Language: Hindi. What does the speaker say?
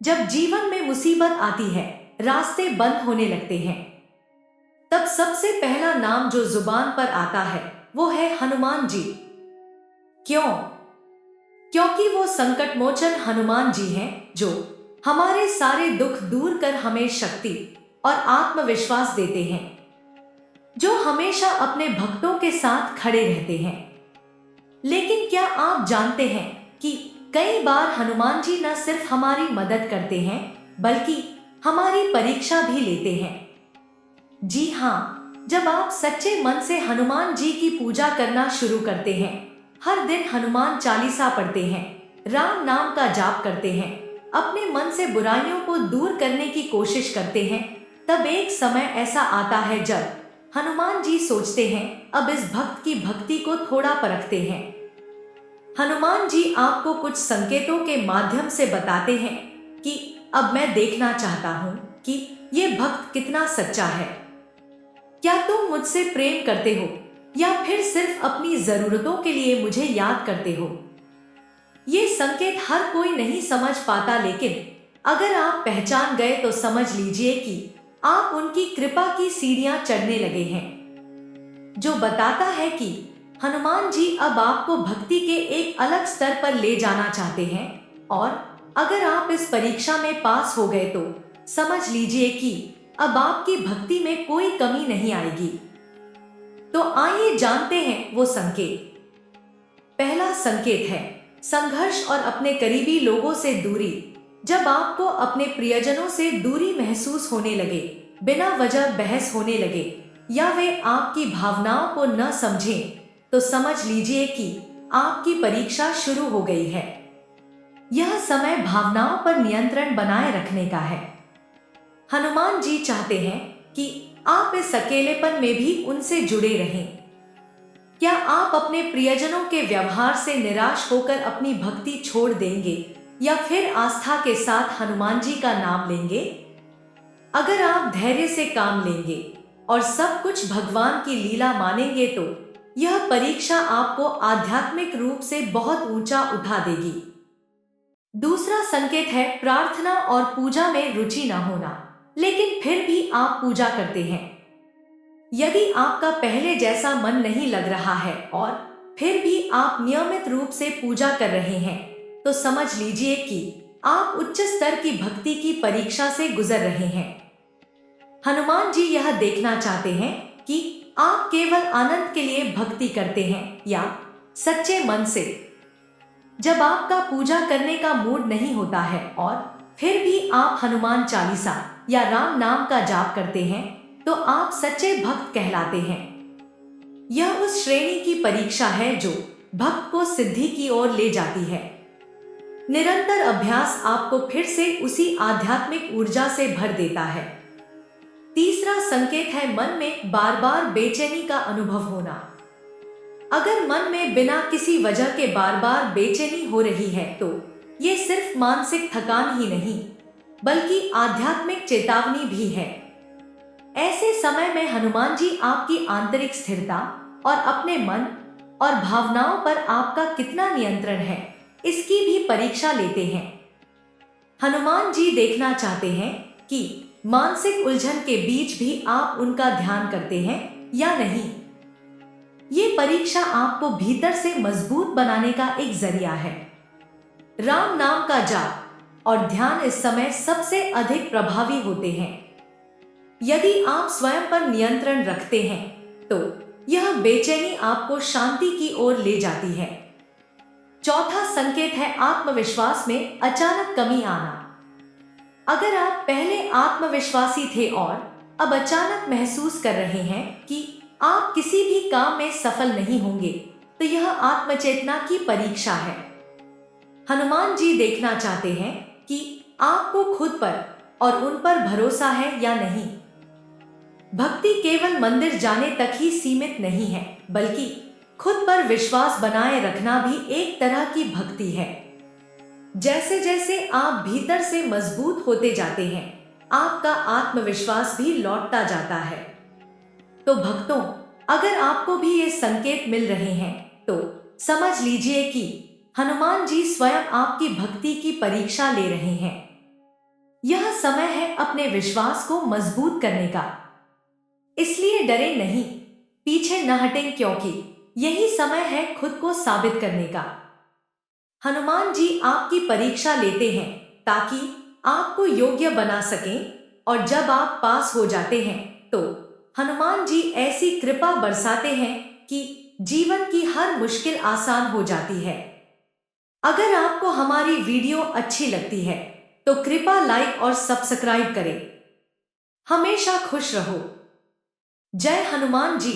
जब जीवन में मुसीबत आती है, रास्ते बंद होने लगते हैं, तब सबसे पहला नाम जो जुबान पर आता है वो है हनुमान जी। क्यों? क्योंकि वो संकट मोचन हनुमान जी हैं जो हमारे सारे दुख दूर कर हमें शक्ति और आत्मविश्वास देते हैं, जो हमेशा अपने भक्तों के साथ खड़े रहते हैं। लेकिन क्या आप जानते हैं कि कई बार हनुमान जी न सिर्फ हमारी मदद करते हैं बल्कि हमारी परीक्षा भी लेते हैं। जी हाँ, जब आप सच्चे मन से हनुमान जी की पूजा करना शुरू करते हैं, हर दिन हनुमान चालीसा पढ़ते हैं, राम नाम का जाप करते हैं, अपने मन से बुराइयों को दूर करने की कोशिश करते हैं, तब एक समय ऐसा आता है जब हनुमान जी सोचते हैं अब इस भक्त की भक्ति को थोड़ा परखते हैं। हनुमान जी आपको कुछ संकेतों के माध्यम से बताते हैं कि अब मैं देखना चाहता हूं कि ये भक्त कितना सच्चा है। क्या तुम मुझसे प्रेम करते हो या फिर सिर्फ अपनी जरूरतों के लिए मुझे याद करते हो? ये संकेत हर कोई नहीं समझ पाता, लेकिन अगर आप पहचान गए तो समझ लीजिए कि आप उनकी कृपा की सीढ़ियां चढ़ने लगे हैं, जो बताता है कि हनुमान जी अब आपको भक्ति के एक अलग स्तर पर ले जाना चाहते हैं। और अगर आप इस परीक्षा में पास हो गए तो समझ लीजिए कि अब आपकी भक्ति में कोई कमी नहीं आएगी। तो आइए जानते हैं वो संकेत। पहला संकेत है संघर्ष और अपने करीबी लोगों से दूरी। जब आपको अपने प्रियजनों से दूरी महसूस होने लगे, बिना वजह बहस होने लगे या वे आपकी भावनाओं को न समझें, तो समझ लीजिए कि आपकी परीक्षा शुरू हो गई है। यह समय भावनाओं पर नियंत्रण बनाए रखने का है। हनुमान जी चाहते हैं कि आप इस अकेलेपन में भी उनसे जुड़े रहें। क्या आप अपने प्रियजनों के व्यवहार से निराश होकर अपनी भक्ति छोड़ देंगे या फिर आस्था के साथ हनुमान जी का नाम लेंगे? अगर आप धैर्य से काम लेंगे और सब कुछ भगवान की लीला मानेंगे तो यह परीक्षा आपको आध्यात्मिक रूप से बहुत ऊंचा उठा देगी। दूसरा संकेत है प्रार्थना और पूजा में रुचि न होना, लेकिन फिर भी आप पूजा करते हैं। यदि आपका पहले जैसा मन नहीं लग रहा है और फिर भी आप नियमित रूप से पूजा कर रहे हैं, तो समझ लीजिए कि आप उच्च स्तर की भक्ति की परीक्षा से गुजर रहे हैं। हनुमान जी यह देखना चाहते हैं कि आप केवल आनंद के लिए भक्ति करते हैं या सच्चे मन से। जब आपका पूजा करने का मूड नहीं होता है और फिर भी आप हनुमान चालीसा या राम नाम का जाप करते हैं, तो आप सच्चे भक्त कहलाते हैं। यह उस श्रेणी की परीक्षा है जो भक्त को सिद्धि की ओर ले जाती है। निरंतर अभ्यास आपको फिर से उसी आध्यात्मिक ऊर्जा से भर देता है। तीसरा संकेत है मन में बार बार बेचैनी का अनुभव होना। अगर मन में बिना किसी वजह के बार बार बेचैनी हो रही है तो ये सिर्फ मानसिक थकान ही नहीं बल्कि आध्यात्मिक चेतावनी भी है। ऐसे समय में हनुमान जी आपकी आंतरिक स्थिरता और अपने मन और भावनाओं पर आपका कितना नियंत्रण है, इसकी भी परीक्षा लेते हैं। हनुमान जी देखना चाहते हैं कि मानसिक उलझन के बीच भी आप उनका ध्यान करते हैं या नहीं। ये परीक्षा आपको भीतर से मजबूत बनाने का एक जरिया है। राम नाम का जाप और ध्यान इस समय सबसे अधिक प्रभावी होते हैं। यदि आप स्वयं पर नियंत्रण रखते हैं तो यह बेचैनी आपको शांति की ओर ले जाती है। चौथा संकेत है आत्मविश्वास में अचानक कमी आना। अगर आप पहले आत्मविश्वासी थे और अब अचानक महसूस कर रहे हैं कि आप किसी भी काम में सफल नहीं होंगे, तो यह आत्मचेतना की परीक्षा है। हनुमान जी देखना चाहते हैं कि आपको खुद पर और उन पर भरोसा है या नहीं। भक्ति केवल मंदिर जाने तक ही सीमित नहीं है, बल्कि खुद पर विश्वास बनाए रखना भी एक तरह की भक्ति है। जैसे जैसे आप भीतर से मजबूत होते जाते हैं, आपका आत्मविश्वास भी लौटता जाता है। तो भक्तों, अगर आपको भी ये संकेत मिल रहे हैं तो समझ लीजिए कि हनुमान जी स्वयं आपकी भक्ति की परीक्षा ले रहे हैं। यह समय है अपने विश्वास को मजबूत करने का। इसलिए डरे नहीं, पीछे न हटें, क्योंकि यही समय है खुद को साबित करने का। हनुमान जी आपकी परीक्षा लेते हैं ताकि आपको योग्य बना सकें, और जब आप पास हो जाते हैं तो हनुमान जी ऐसी कृपा बरसाते हैं कि जीवन की हर मुश्किल आसान हो जाती है। अगर आपको हमारी वीडियो अच्छी लगती है तो कृपया लाइक और सब्सक्राइब करें। हमेशा खुश रहो। जय हनुमान जी।